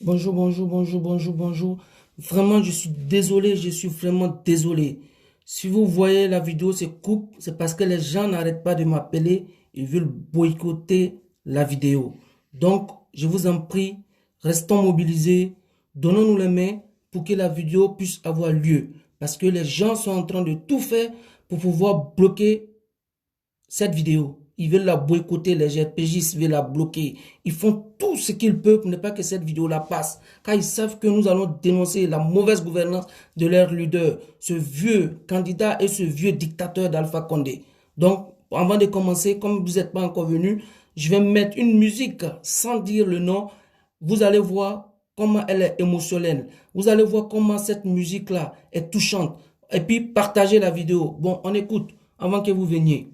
Bonjour, bonjour, bonjour, bonjour, bonjour. Vraiment, je suis désolé, je suis vraiment désolé. Si vous voyez la vidéo se coupe, c'est parce que les gens n'arrêtent pas de m'appeler. Ils veulent boycotter la vidéo. Donc, je vous en prie, restons mobilisés, donnons-nous les mains pour que la vidéo puisse avoir lieu. Parce que les gens sont en train de tout faire pour pouvoir bloquer cette vidéo. Ils veulent la boycotter, les GPJ veulent la bloquer. Ils font tout ce qu'ils peuvent pour ne pas que cette vidéo la passe. Car ils savent que nous allons dénoncer la mauvaise gouvernance de leur leader, ce vieux candidat et ce vieux dictateur d'Alpha Condé. Donc, avant de commencer, comme vous n'êtes pas encore venu, je vais mettre une musique sans dire le nom. Vous allez voir comment elle est émotionnelle. Vous allez voir comment cette musique-là est touchante. Et puis, partagez la vidéo. Bon, on écoute avant que vous veniez.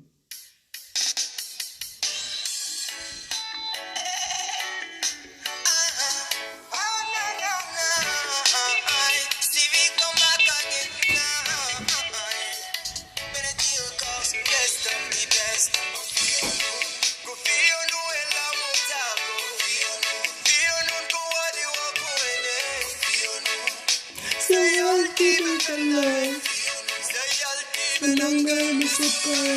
Go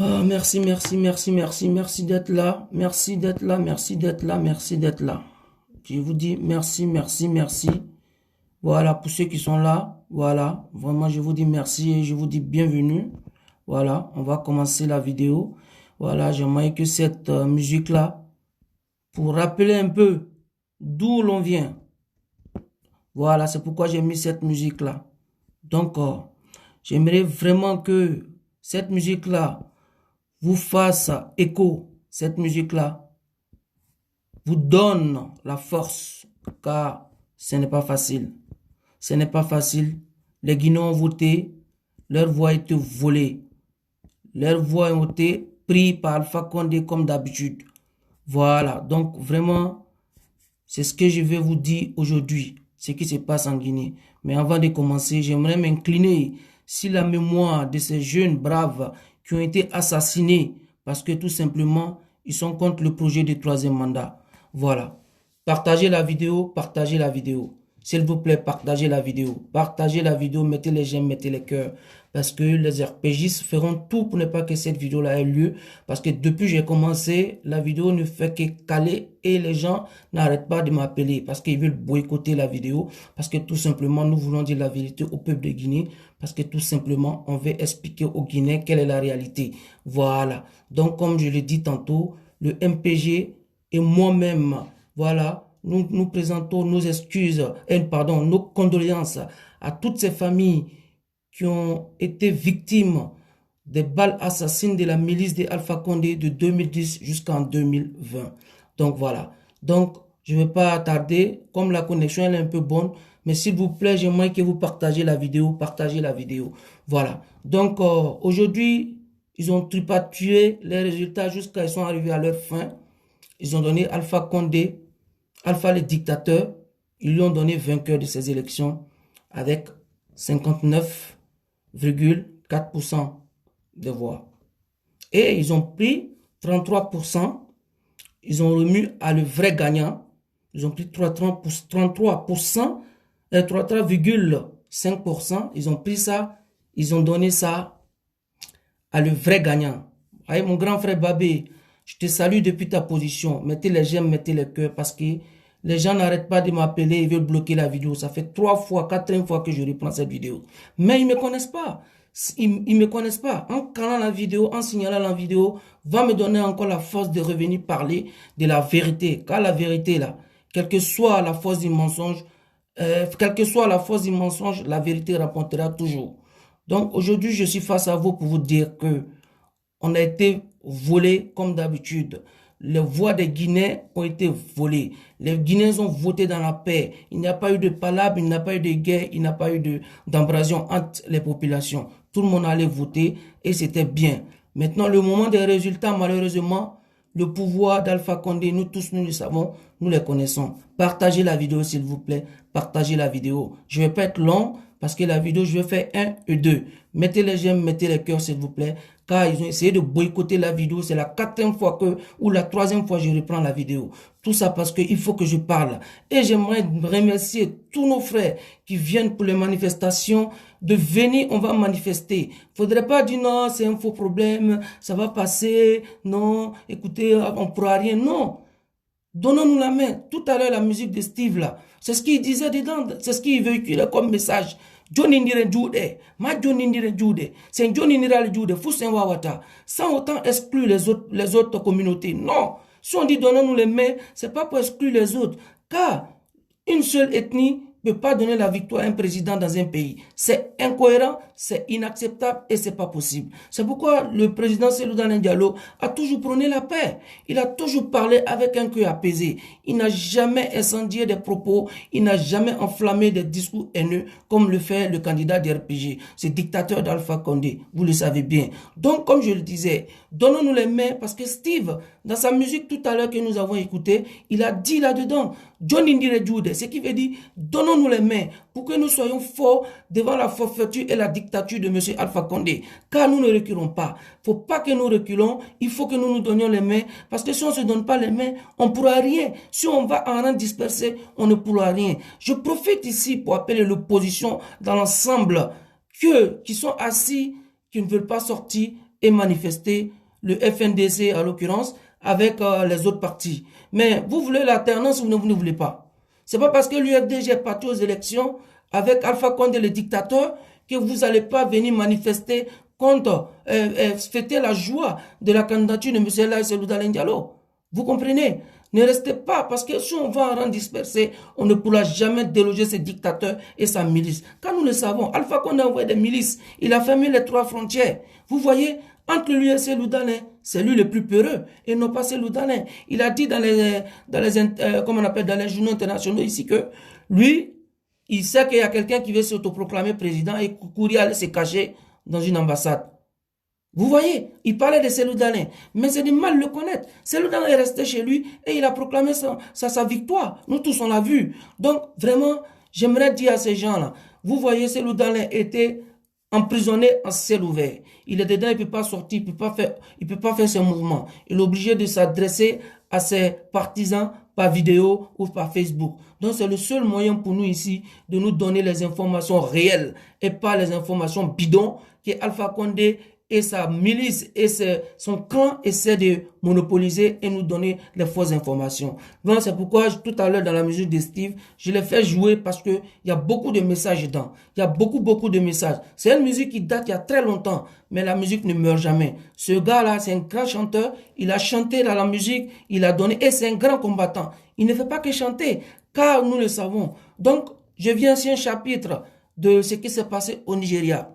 Ah, merci, merci, merci, merci, merci d'être là. Merci d'être là, merci d'être là, merci d'être là. Je vous dis merci, merci, merci. Voilà, pour ceux qui sont là, voilà, vraiment, je vous dis merci et je vous dis bienvenue. Voilà, on va commencer la vidéo. Voilà, j'aimerais que cette musique-là, pour rappeler un peu d'où l'on vient. Voilà, c'est pourquoi j'ai mis cette musique-là. Donc, j'aimerais vraiment que cette musique-là vous fasse écho. Cette musique-là vous donne la force, car ce n'est pas facile. Ce n'est pas facile. Les Guinéens ont voté, leur voix a été volée. Leur voix a été prise par Alpha Condé comme d'habitude. Voilà, donc vraiment, c'est ce que je vais vous dire aujourd'hui, ce qui se passe en Guinée. Mais avant de commencer, j'aimerais m'incliner sur la mémoire de ces jeunes braves qui ont été assassinés parce que tout simplement, ils sont contre le projet de troisième mandat. Voilà. Partagez la vidéo, partagez la vidéo. S'il vous plaît, partagez la vidéo. Partagez la vidéo, mettez les j'aime, mettez les cœurs. Parce que les RPGistes feront tout pour ne pas que cette vidéo-là ait lieu. Parce que depuis que j'ai commencé, la vidéo ne fait que caler et les gens n'arrêtent pas de m'appeler. Parce qu'ils veulent boycotter la vidéo. Parce que tout simplement, nous voulons dire la vérité au peuple de Guinée. Parce que tout simplement, on veut expliquer aux Guinéens quelle est la réalité. Voilà. Donc, comme je l'ai dit tantôt, le MPG et moi-même, voilà, nous présentons nos excuses, pardon, nos condoléances à toutes ces familles qui ont été victimes des balles assassines de la milice de Alpha Condé de 2010 jusqu'en 2020. Donc voilà. Donc, je ne vais pas tarder, comme la connexion elle est un peu bonne, mais s'il vous plaît, j'aimerais que vous partagez la vidéo, partagez la vidéo. Voilà. Donc, aujourd'hui, ils ont tripatouillé les résultats jusqu'à ils sont arrivés à leur fin. Ils ont donné Alpha Condé, Alpha le dictateur, ils lui ont donné vainqueur de ces élections avec 59,4% de voix. Et ils ont pris 33%, ils ont remis à le vrai gagnant, ils ont pris 33%, 33,5%, ils ont pris ça, ils ont donné ça à le vrai gagnant. Allez, mon grand frère Babé, je te salue depuis ta position. Mettez les j'aime, mettez les cœurs parce que les gens n'arrêtent pas de m'appeler, ils veulent bloquer la vidéo. Ça fait 3 fois, 4e fois que je reprends cette vidéo. Mais ils ne me connaissent pas. Ils me connaissent pas. En calant la vidéo, en signalant la vidéo, va me donner encore la force de revenir parler de la vérité. Car la vérité, là, quelle que soit la force du mensonge, la vérité rapportera toujours. Donc aujourd'hui, je suis face à vous pour vous dire que on a été volé comme d'habitude. Les voix des Guinéens ont été volées. Les Guinéens ont voté dans la paix. Il n'y a pas eu de palabre, il n'y a pas eu de guerre, il n'y a pas eu d'embrasion entre les populations. Tout le monde allait voter et c'était bien. Maintenant, le moment des résultats, malheureusement, le pouvoir d'Alpha Condé, nous tous, nous le savons, nous les connaissons. Partagez la vidéo, s'il vous plaît. Partagez la vidéo. Je ne vais pas être long parce que la vidéo, je vais faire 1 et 2. Mettez les j'aime, mettez les cœurs, s'il vous plaît. Car ils ont essayé de boycotter la vidéo. C'est la 4e fois ou la 3e fois que je reprends la vidéo. Tout ça parce qu'il faut que je parle. Et j'aimerais remercier tous nos frères qui viennent pour les manifestations. De venir, on va manifester. Faudrait pas dire non, c'est un faux problème, ça va passer, non, écoutez, on pourra rien. Non. Donnons-nous la main. Tout à l'heure, la musique de Steve, là, c'est ce qu'il disait dedans, c'est ce qu'il véhiculait comme message. Johnny Ndire Jude, ma Johnny Ndire Jude, c'est Johnny Ndire Jude, Foussen Wawata, sans autant exclure les autres communautés. Non. Si on dit donnons-nous les mains, c'est pas pour exclure les autres. Car une seule ethnie ne peut pas donner la victoire à un président dans un pays. C'est incohérent, c'est inacceptable et c'est pas possible. C'est pourquoi le président Cellou Dalein Diallo a toujours prôné la paix. Il a toujours parlé avec un cœur apaisé. Il n'a jamais incendié des propos, il n'a jamais enflammé des discours haineux comme le fait le candidat du RPG, ce dictateur d'Alpha Condé. Vous le savez bien. Donc, comme je le disais, donnons-nous les mains parce que Steve, dans sa musique tout à l'heure que nous avons écoutée, il a dit là-dedans, Johnny Ndire Jude, ce qui veut dire, donnons-nous les mains pour que nous soyons forts devant la forfaiture et la dictature de M. Alpha Condé. Car nous ne reculons pas. Il ne faut pas que nous reculons, il faut que nous nous donnions les mains. Parce que si on ne se donne pas les mains, on ne pourra rien. Si on va en rang dispersé, on ne pourra rien. Je profite ici pour appeler l'opposition dans l'ensemble qui sont assis, qui ne veulent pas sortir et manifester, le FNDC à l'occurrence, avec les autres partis. Mais vous voulez l'alternance ou vous ne voulez pas. C'est pas parce que l'UFDG est parti aux élections avec Alpha Condé le dictateur que vous n'allez pas venir manifester contre, fêter la joie de la candidature de M. Laye Selouda Dalein Diallo. Vous comprenez? Ne restez pas, parce que si on va en rang dispersé, on ne pourra jamais déloger ce dictateur et sa milice. Car nous le savons, Alpha Condé a envoyé des milices, il a fermé les 3 frontières. Vous voyez, entre lui et Selouda Dalein, c'est lui le plus peureux, et non pas Selouda Dalein. Il a dit dans comment on appelle, dans les journaux internationaux ici que lui, il sait qu'il y a quelqu'un qui veut s'autoproclamer président et courir aller se cacher dans une ambassade. Vous voyez, il parlait de Selouda Dalein, mais c'est du mal le connaître. Selouda Dalein est resté chez lui et il a proclamé sa victoire. Nous tous, on l'a vu. Donc, vraiment, j'aimerais dire à ces gens-là, vous voyez, Selouda Dalein était emprisonné en ciel ouvert. Il est dedans, il ne peut pas sortir, il peut pas faire ses mouvements. Il est obligé de s'adresser à ses partisans par vidéo ou par Facebook. Donc c'est le seul moyen pour nous ici de nous donner les informations réelles et pas les informations bidons que Alpha Condé et sa milice et son clan essaient de monopoliser et nous donner les fausses informations. Donc c'est pourquoi tout à l'heure dans la musique de Steve, je l'ai fait jouer parce que il y a beaucoup de messages dedans. Il y a beaucoup de messages. C'est une musique qui date il y a très longtemps, mais la musique ne meurt jamais. Ce gars-là, c'est un grand chanteur. Il a chanté dans la musique, il a donné et c'est un grand combattant. Il ne fait pas que chanter, car nous le savons. Donc, je viens sur un chapitre de ce qui s'est passé au Nigeria.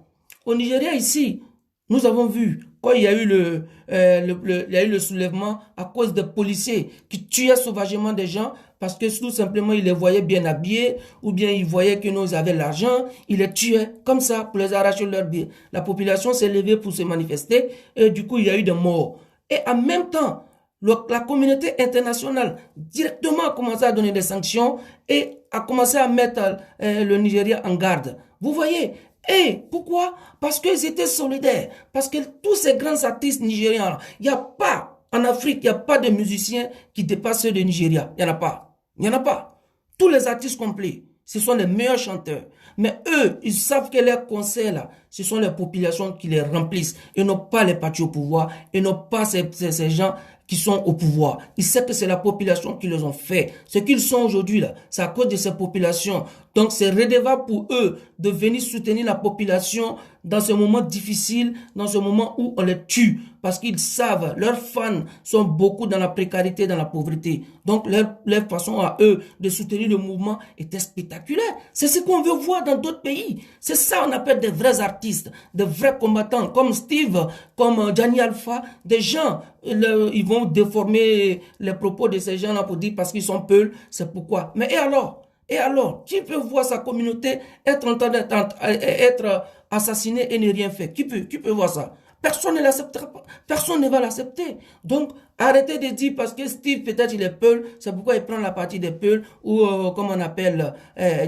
Au Nigeria ici, nous avons vu quand il y a eu le soulèvement à cause des policiers qui tuaient sauvagement des gens parce que tout simplement ils les voyaient bien habillés ou bien ils voyaient que nous avaient l'argent, ils les tuaient comme ça pour les arracher leurs biens. La population s'est levée pour se manifester et du coup il y a eu des morts. Et en même temps, la communauté internationale directement a commencé à donner des sanctions et a commencé à mettre le Nigeria en garde. Vous voyez? Et pourquoi? Parce qu'ils étaient solidaires. Parce que tous ces grands artistes nigérians, il n'y a pas, en Afrique, il n'y a pas de musiciens qui dépassent ceux de Nigeria. Il n'y en a pas. Il n'y en a pas. Tous les artistes complets, ce sont les meilleurs chanteurs. Mais eux, ils savent que leurs concerts, là, ce sont les populations qui les remplissent. Et non pas les partis au pouvoir. Et non pas ces gens qui sont au pouvoir. Ils savent que c'est la population qui les ont fait. Ce qu'ils sont aujourd'hui, là, c'est à cause de ces populations. Donc, c'est redevable pour eux de venir soutenir la population dans ce moment difficile, dans ce moment où on les tue. Parce qu'ils savent, leurs fans sont beaucoup dans la précarité, dans la pauvreté. Donc, leur façon à eux de soutenir le mouvement était spectaculaire. C'est ce qu'on veut voir dans d'autres pays. C'est ça qu'on appelle des vrais artistes, des vrais combattants, comme Steve, comme Gianni Alpha, des gens, ils vont déformer les propos de ces gens-là pour dire parce qu'ils sont peuls, c'est pourquoi. Mais et alors, qui peut voir sa communauté être en train d'être assassinée et ne rien faire? Qui peut voir ça? Personne ne l'acceptera pas. Personne ne va l'accepter. Donc, arrêtez de dire parce que Steve, peut-être il est peul, c'est pourquoi il prend la partie des peuls ou comme on appelle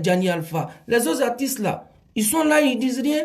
Gianni Alpha. Les autres artistes là, ils sont là, ils disent rien.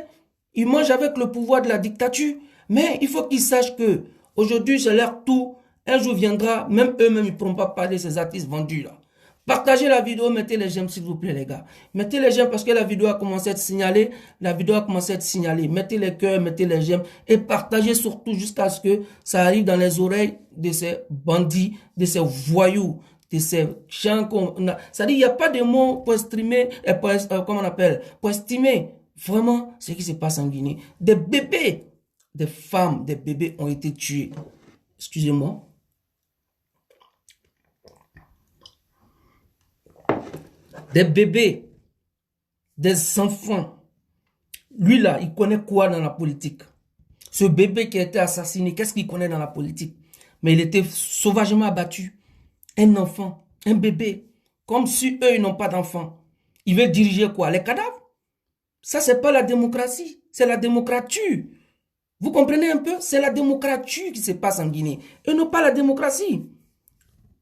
Ils mangent avec le pouvoir de la dictature. Mais il faut qu'ils sachent que aujourd'hui, c'est leur tour. Un jour viendra, même eux-mêmes, ils ne pourront pas parler de ces artistes vendus là. Partagez la vidéo, mettez les j'aime s'il vous plaît les gars. Mettez les j'aime parce que la vidéo a commencé à être signalée. Mettez les cœurs, mettez les j'aime et partagez surtout jusqu'à ce que ça arrive dans les oreilles de ces bandits, de ces voyous, de ces gens qu'on a. C'est-à-dire il n'y a pas de mots pour estimer, pour estimer vraiment ce qui se passe en Guinée. Des bébés, des femmes, des bébés ont été tués. Excusez-moi. Des bébés, des enfants. Lui là, il connaît quoi dans la politique? Ce bébé qui a été assassiné, qu'est-ce qu'il connaît dans la politique? Mais il était sauvagement abattu. Un enfant, un bébé. Comme si eux, ils n'ont pas d'enfants. Il veut diriger quoi? Les cadavres? Ça, c'est pas la démocratie. C'est la démocrature. Vous comprenez un peu? C'est la démocrature qui se passe en Guinée. Et non pas la démocratie.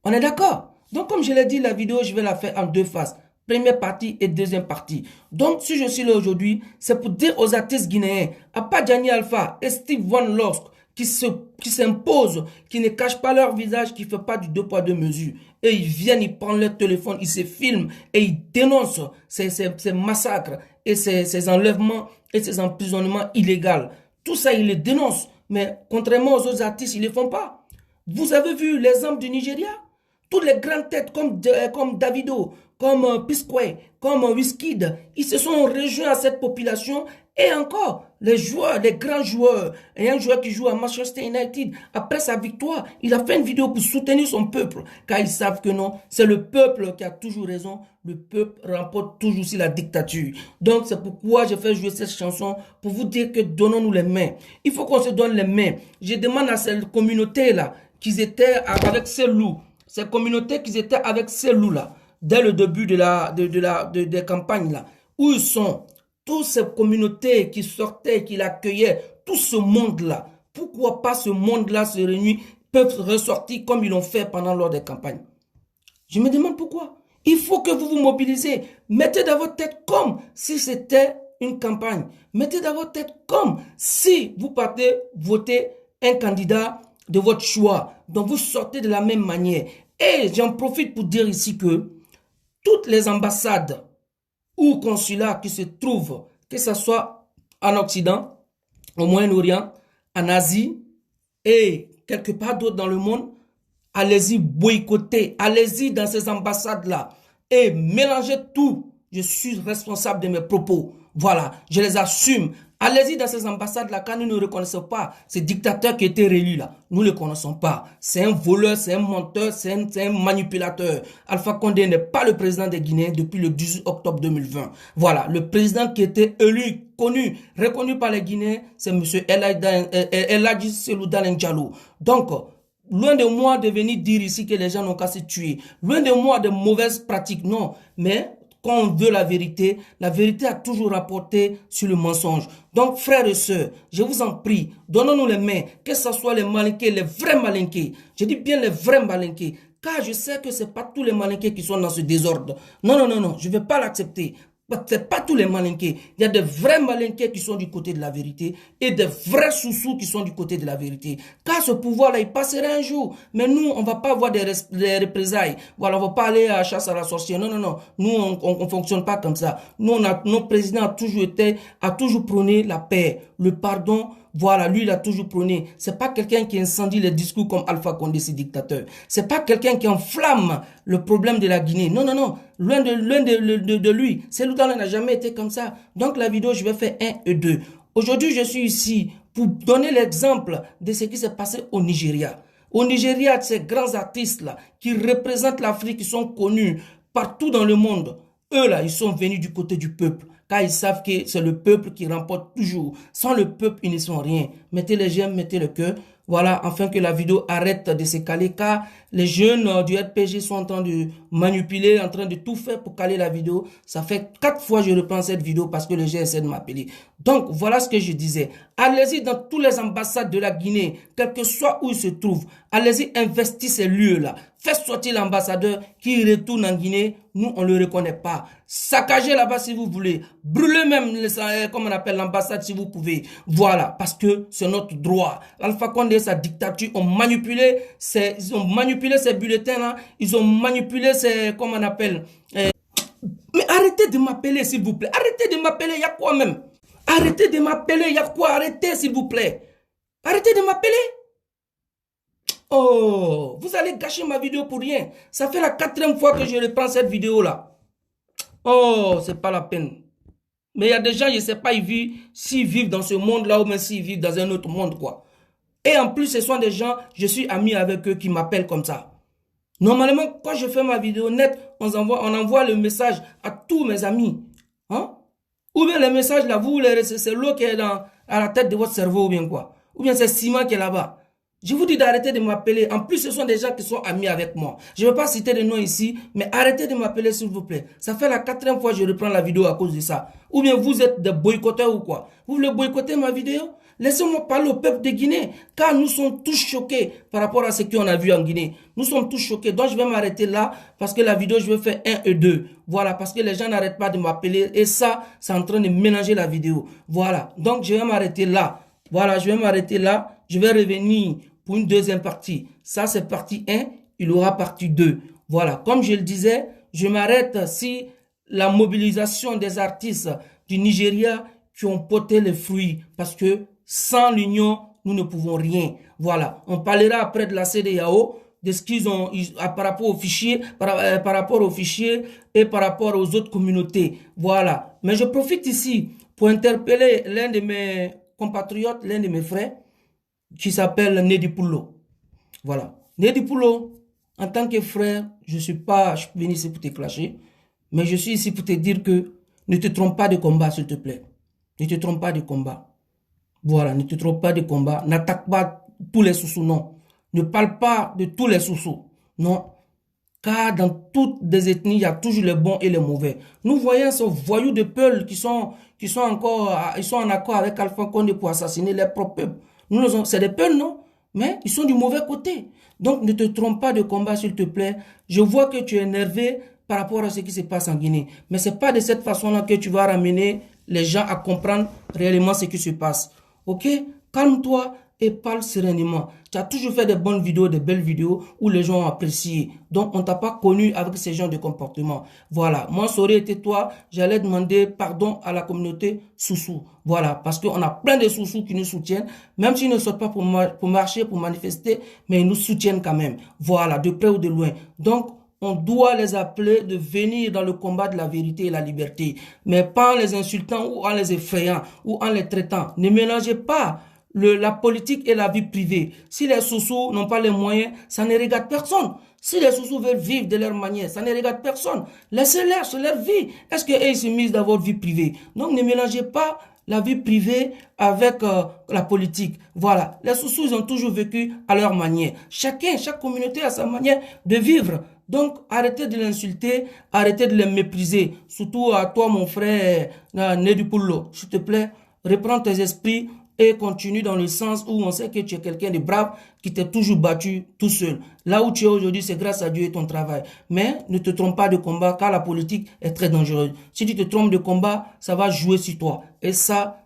On est d'accord? Donc, comme je l'ai dit, la vidéo, je vais la faire en 2 phases. Première partie et deuxième partie. Donc, si je suis là aujourd'hui, c'est pour dire aux artistes guinéens, à part Gianni Alpha et Steve Van Losk, qui s'imposent, qui ne cachent pas leur visage, qui ne font pas du 2 poids 2 mesures. Et ils viennent, ils prennent leur téléphone, ils se filment et ils dénoncent ces massacres et ces enlèvements et ces emprisonnements illégaux. Tout ça, ils les dénoncent. Mais contrairement aux autres artistes, ils ne le font pas. Vous avez vu l'exemple du Nigeria? Toutes les grandes têtes comme Davido, comme P-Square, comme Wizkid, ils se sont rejoints à cette population. Et encore, les joueurs, les grands joueurs, et un joueur qui joue à Manchester United, après sa victoire, il a fait une vidéo pour soutenir son peuple, car ils savent que non, c'est le peuple qui a toujours raison, le peuple remporte toujours sur la dictature. Donc c'est pourquoi je fais jouer cette chanson, pour vous dire que donnons-nous les mains. Il faut qu'on se donne les mains. Je demande à cette communauté-là, qu'ils étaient avec ces loups, ces communautés qui étaient avec ces loups-là, dès le début des campagnes-là, où ils sont, toutes ces communautés qui sortaient, qui l'accueillaient, tout ce monde-là, pourquoi pas ce monde-là se réunit, peuvent ressortir comme ils l'ont fait pendant lors des campagnes. Je me demande pourquoi. Il faut que vous vous mobilisez. Mettez dans votre tête comme si c'était une campagne. Mettez dans votre tête comme si vous partez voter un candidat de votre choix. Donc vous sortez de la même manière. Et j'en profite pour dire ici que toutes les ambassades ou consulats qui se trouvent, que ce soit en Occident, au Moyen-Orient, en Asie et quelque part d'autre dans le monde, allez-y boycotter, allez-y dans ces ambassades-là et mélangez tout. Je suis responsable de mes propos. Voilà, je les assume. Allez-y dans ces ambassades-là, quand nous ne reconnaissons pas ces dictateurs qui étaient réélus là. Nous ne les connaissons pas. C'est un voleur, c'est un menteur, c'est un manipulateur. Alpha Condé n'est pas le président des Guinéens depuis le 18 octobre 2020. Voilà, le président qui était élu, connu, reconnu par les Guinéens, c'est M. El Hadji Cellou Dalein Diallo. Donc, loin de moi de venir dire ici que les gens n'ont qu'à se tuer. Loin de moi de mauvaises pratiques, non. Mais quand on veut la vérité a toujours rapporté sur le mensonge. Donc, frères et sœurs, je vous en prie, donnons-nous les mains, que ce soit les malinqués, les vrais malinqués. Je dis bien les vrais malinqués, car je sais que ce n'est pas tous les malinqués qui sont dans ce désordre. Non, non, non, non, je ne vais pas l'accepter. Ce n'est pas tous les malinqués. Il y a des vrais malinqués qui sont du côté de la vérité et des vrais sous-sous qui sont du côté de la vérité. Car ce pouvoir-là, il passera un jour. Mais nous, on ne va pas avoir des représailles. Voilà, on ne va pas aller à la chasse à la sorcière. Non, non, non. Nous, on ne fonctionne pas comme ça. Nous, notre président a toujours prôné la paix, le pardon. Voilà, lui, il a toujours prôné. C'est pas quelqu'un qui incendie les discours comme Alpha Condé, ce dictateur. C'est pas quelqu'un qui enflamme le problème de la Guinée. Non, non, non. Loin de lui. Cellou Dalein n'a jamais été comme ça. Donc, la vidéo, je vais faire 1 et 2. Aujourd'hui, je suis ici pour donner l'exemple de ce qui s'est passé au Nigeria. Au Nigeria, ces grands artistes-là, qui représentent l'Afrique, qui sont connus partout dans le monde, eux, là, ils sont venus du côté du peuple. Car ils savent que c'est le peuple qui remporte toujours. Sans le peuple, ils ne sont rien. Mettez les j'aime, mettez le cœur. Voilà, afin que la vidéo arrête de se caler, car les jeunes du RPG sont en train de manipuler, en train de tout faire pour caler la vidéo. Ça fait 4 fois que je reprends cette vidéo parce que les gens essaient de m'appeler. Donc, voilà ce que je disais. Allez-y dans toutes les ambassades de la Guinée, quel que soit où ils se trouvent. Allez-y investir ces lieux-là. Faites sortir l'ambassadeur qui retourne en Guinée. Nous, on ne le reconnaît pas. Saccagez là-bas si vous voulez. Brûlez même, comme on appelle l'ambassade si vous pouvez. Voilà, parce que c'est notre droit. Alpha Condé et sa dictature ont manipulé ces bulletins-là. Ils ont manipulé ces, comment on appelle. Mais arrêtez de m'appeler s'il vous plaît. Arrêtez de m'appeler, il y a quoi même? Arrêtez de m'appeler, il y a quoi? Arrêtez s'il vous plaît. Arrêtez de m'appeler. Oh, vous allez gâcher ma vidéo pour rien. Ça fait la 4e fois que je reprends cette vidéo-là. Oh, c'est pas la peine. Mais il y a des gens, je ne sais pas, s'ils vivent dans ce monde-là ou même s'ils vivent dans un autre monde, quoi. Et en plus, ce sont des gens, je suis ami avec eux qui m'appellent comme ça. Normalement, quand je fais ma vidéo nette, on envoie le message à tous mes amis. Hein? Ou bien les messages là, c'est l'eau qui est à la tête de votre cerveau ou bien quoi. Ou bien c'est ciment qui est là-bas. Je vous dis d'arrêter de m'appeler. En plus, ce sont des gens qui sont amis avec moi. Je ne vais pas citer de noms ici, mais arrêtez de m'appeler s'il vous plaît. Ça fait la 4e fois que je reprends la vidéo à cause de ça. Ou bien vous êtes des boycotteurs ou quoi. Vous voulez boycotter ma vidéo? Laissez-moi parler au peuple de Guinée, car nous sommes tous choqués par rapport à ce qu'on a vu en Guinée. Nous sommes tous choqués. Donc je vais m'arrêter là, parce que la vidéo, je vais faire 1 et 2. Voilà, parce que les gens n'arrêtent pas de m'appeler. Et ça, c'est en train de mélanger la vidéo. Voilà, donc je vais m'arrêter là. Voilà, je vais m'arrêter là. Je vais revenir pour une 2e partie. Ça, c'est partie 1. Il y aura partie 2. Voilà, comme je le disais, je m'arrête si la mobilisation des artistes du Nigeria qui ont porté les fruits. Parce que sans l'union, nous ne pouvons rien. Voilà. On parlera après de la CEDEAO, de ce qu'ils ont par rapport aux fichiers, par rapport aux fichiers et par rapport aux autres communautés. Voilà. Mais je profite ici pour interpeller l'un de mes compatriotes, l'un de mes frères, qui s'appelle Nedi Poulo. Voilà. Nedi Poulo, en tant que frère, je suis venu ici pour te clasher, mais je suis ici pour te dire que ne te trompe pas de combat, s'il te plaît. Ne te trompe pas de combat. Voilà, ne te trompe pas de combat. N'attaque pas tous les sous-sous, non. Ne parle pas de tous les sous-sous. Non. Car dans toutes les ethnies, il y a toujours les bons et les mauvais. Nous voyons ces voyous de Peul qui sont en accord avec Alpha Condé pour assassiner les propres peuples. C'est des Peuls, non? Mais ils sont du mauvais côté. Donc ne te trompe pas de combat, s'il te plaît. Je vois que tu es énervé par rapport à ce qui se passe en Guinée. Mais c'est pas de cette façon-là que tu vas ramener les gens à comprendre réellement ce qui se passe. Ok? Calme-toi et parle sereinement. Tu as toujours fait des bonnes vidéos, des belles vidéos où les gens ont apprécié. Donc, on t'a pas connu avec ce genre de comportement. Voilà. Moi, ça aurait été toi, j'allais demander pardon à la communauté Soussou. Voilà. Parce qu'on a plein de Soussous qui nous soutiennent. Même s'ils ne sortent pas pour marcher, pour manifester, mais ils nous soutiennent quand même. Voilà. De près ou de loin. Donc, on doit les appeler de venir dans le combat de la vérité et la liberté. Mais pas en les insultant ou en les effrayant ou en les traitant. Ne mélangez pas la politique et la vie privée. Si les sous-sous n'ont pas les moyens, ça ne regarde personne. Si les sous-sous veulent vivre de leur manière, ça ne regarde personne. Laissez-les, c'est leur vie. Est-ce qu'ils se misent d'avoir vie privée? Donc ne mélangez pas la vie privée avec la politique. Voilà. Les sous-sous, ils ont toujours vécu à leur manière. Chaque communauté a sa manière de vivre. Donc, arrêtez de l'insulter, arrêtez de les mépriser. Surtout à toi, mon frère Nedi Poulo. S'il te plaît, reprends tes esprits et continue dans le sens où on sait que tu es quelqu'un de brave qui t'est toujours battu tout seul. Là où tu es aujourd'hui, c'est grâce à Dieu et ton travail. Mais ne te trompe pas de combat car la politique est très dangereuse. Si tu te trompes de combat, ça va jouer sur toi. Et ça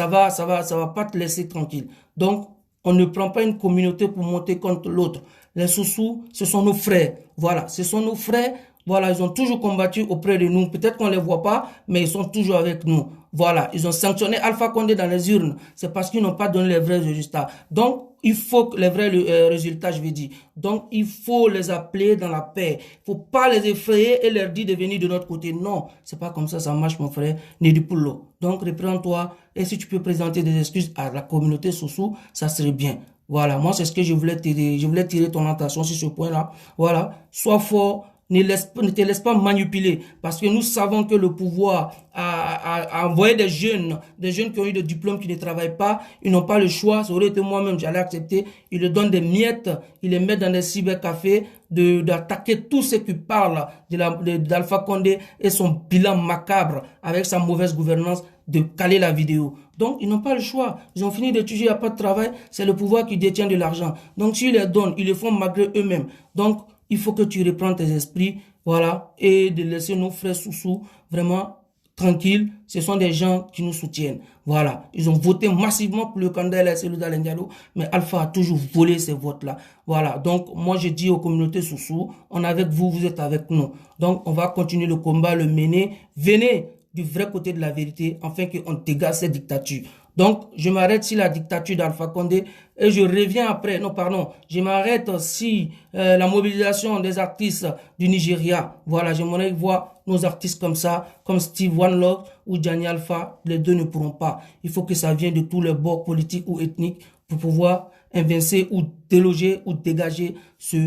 va pas te laisser tranquille. Donc, on ne prend pas une communauté pour monter contre l'autre. Les sous-sous, ce sont nos frères. Voilà, ce sont nos frères. Voilà, ils ont toujours combattu auprès de nous. Peut-être qu'on ne les voit pas, mais ils sont toujours avec nous. Voilà, ils ont sanctionné Alpha Condé dans les urnes. C'est parce qu'ils n'ont pas donné les vrais résultats. Donc, il faut que les vrais résultats, je vais dire. Donc, il faut les appeler dans la paix. Il faut pas les effrayer et leur dire de venir de notre côté. Non, c'est pas comme ça marche, mon frère Nedi Poulo. Donc, reprends-toi. Et si tu peux présenter des excuses à la communauté Soussou, ça serait bien. Voilà, moi, c'est ce que je voulais t'aider. Je voulais tirer ton attention sur ce point-là. Voilà, sois fort. Ne te laisse pas manipuler parce que nous savons que le pouvoir a envoyé des jeunes qui ont eu des diplômes qui ne travaillent pas, ils n'ont pas le choix. Ça aurait été moi-même, j'allais accepter. Ils leur donnent des miettes, ils les mettent dans des cybercafés, d'attaquer tous ceux qui parlent d'Alpha Condé et son bilan macabre avec sa mauvaise gouvernance, de caler la vidéo. Donc, ils n'ont pas le choix. Ils ont fini d'étudier, il n'y a pas de travail. C'est le pouvoir qui détient de l'argent. Donc, s'ils les donnent, ils le font malgré eux-mêmes. Donc, il faut que tu reprennes tes esprits, voilà, et de laisser nos frères Soussou vraiment tranquilles. Ce sont des gens qui nous soutiennent. Voilà, ils ont voté massivement pour le candidat LSC Dalen Diallo, mais Alpha a toujours volé ces votes-là. Voilà, donc moi je dis aux communautés Soussou, on est avec vous, vous êtes avec nous. Donc on va continuer le combat, le mener. Venez du vrai côté de la vérité, afin qu'on dégage cette dictature. Donc, je m'arrête sur la dictature d'Alpha Condé et je reviens après. Non, pardon. Je m'arrête si la mobilisation des artistes du Nigeria. Voilà, j'aimerais voir nos artistes comme ça, comme Steve One Love ou Gianni Alpha. Les deux ne pourront pas. Il faut que ça vienne de tous les bords politiques ou ethniques pour pouvoir inverser ou déloger ou dégager ce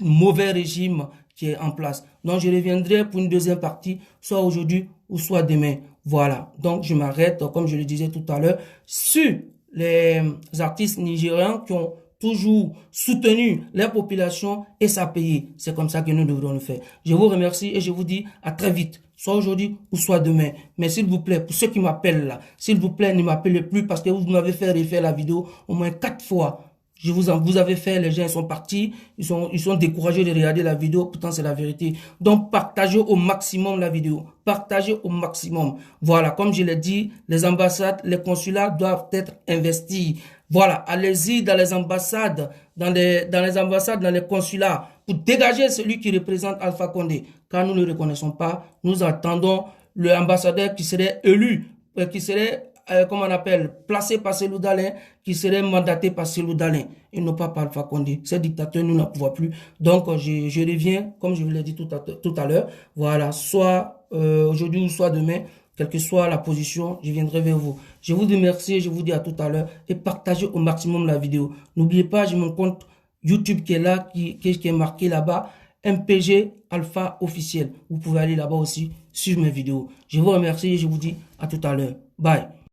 mauvais régime qui est en place. Donc, je reviendrai pour une deuxième partie, soit aujourd'hui ou soit demain. Voilà. Donc, je m'arrête, comme je le disais tout à l'heure, sur les artistes nigériens qui ont toujours soutenu les populations et ça a payé. C'est comme ça que nous devrons le faire. Je vous remercie et je vous dis à très vite, soit aujourd'hui ou soit demain. Mais s'il vous plaît, pour ceux qui m'appellent là, s'il vous plaît, ne m'appelez plus parce que vous m'avez fait refaire la vidéo au moins 4 fois. Vous avez fait, les gens sont partis, ils sont découragés de regarder la vidéo, pourtant c'est la vérité. Donc partagez au maximum la vidéo, partagez au maximum. Voilà, comme je l'ai dit, les ambassades, les consulats doivent être investis. Voilà, allez-y dans les ambassades, dans les consulats, pour dégager celui qui représente Alpha Condé. Car nous ne le reconnaissons pas, nous attendons l'ambassadeur qui serait élu, qui serait comment on appelle, placés par Cellou Dalein, qui seraient mandatés par Cellou Dalein. Ils n'ont pas par Alpha Condé. Ces dictateurs, nous n'en pouvons plus. Donc, je reviens, comme je vous l'ai dit tout à l'heure. Voilà, soit aujourd'hui ou soit demain, quelle que soit la position, je viendrai vers vous. Je vous remercie, je vous dis à tout à l'heure et partagez au maximum la vidéo. N'oubliez pas, j'ai mon compte YouTube qui est là, qui est marqué là-bas, MPG Alpha officiel. Vous pouvez aller là-bas aussi, suivre mes vidéos. Je vous remercie et je vous dis à tout à l'heure. Bye.